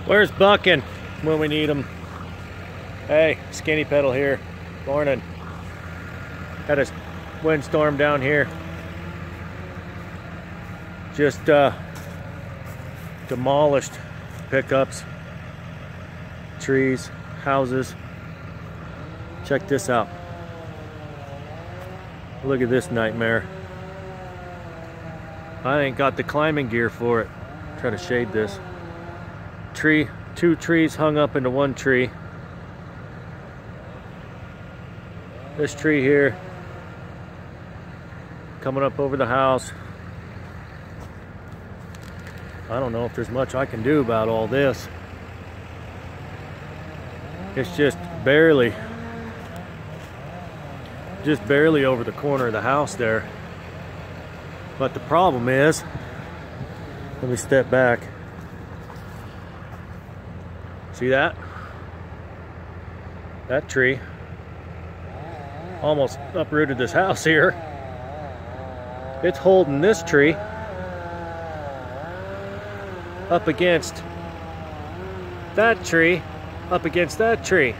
Where's Buckin when we need him? Hey, Skinny Pedal here. Morning. Had a windstorm down here. Just demolished pickups, trees, houses. Check this out. Look at this nightmare. I ain't got the climbing gear for it. Try to shade this. Two trees hung up into one tree. This tree here coming up over the house. I don't know if there's much I can do about all this. It's just barely over the corner of the house there. But the problem is, let me step back. See that? That tree almost uprooted this house here. It's holding this tree up against that tree, up against that tree.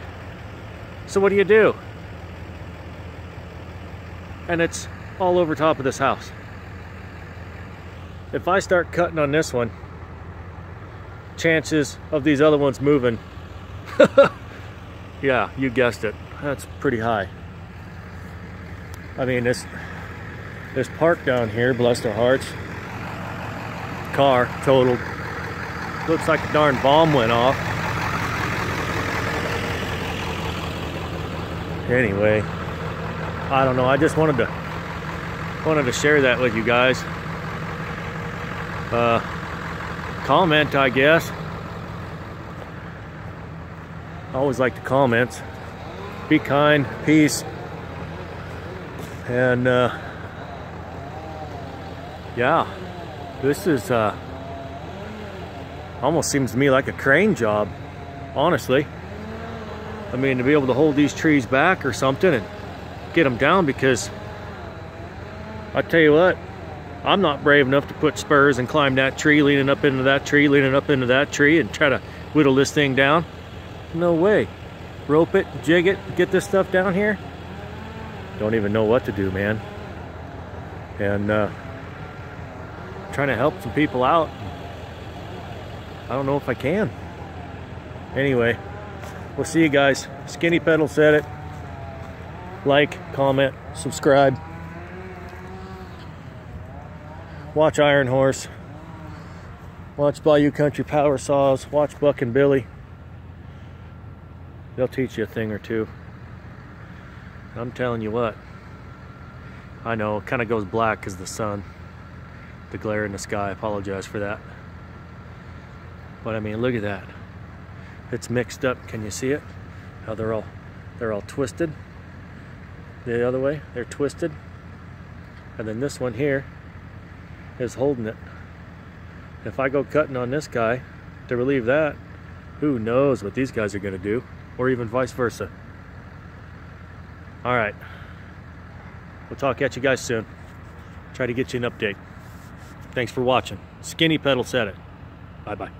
So what do? And it's all over top of this house. If I start cutting on this one, chances of these other ones moving, yeah, you guessed it, that's pretty high. I mean, this park down here, bless their hearts, car totaled. Looks like a darn bomb went off. Anyway, I don't know, I just wanted to share that with you guys. Comment, I guess. I always like the comments. Be kind, peace, and yeah, this is almost seems to me like a crane job, honestly. I mean, to be able to hold these trees back or something and get them down, because I tell you what, I'm not brave enough to put spurs and climb that tree, leaning up into that tree, leaning up into that tree, and try to whittle this thing down. No way. Rope it, jig it, get this stuff down here. Don't even know what to do, man. And trying to help some people out. I don't know if I can. Anyway, we'll see you guys. Skinny Pedal said it. Like, comment, subscribe. Watch Iron Horse. Watch Bayou Country Power Saws. Watch Buck and Billy. They'll teach you a thing or two. I'm telling you what. I know, it kind of goes black because of the sun. The glare in the sky. I apologize for that. But I mean, look at that. It's mixed up. Can you see it? How they're all twisted. The other way, they're twisted. And then this one here is holding it. If I go cutting on this guy to relieve that, who knows what these guys are going to do, or even vice versa. All right, we'll talk at you guys soon. Try to get you an update. Thanks for watching. Skinny Pedal said it. Bye bye.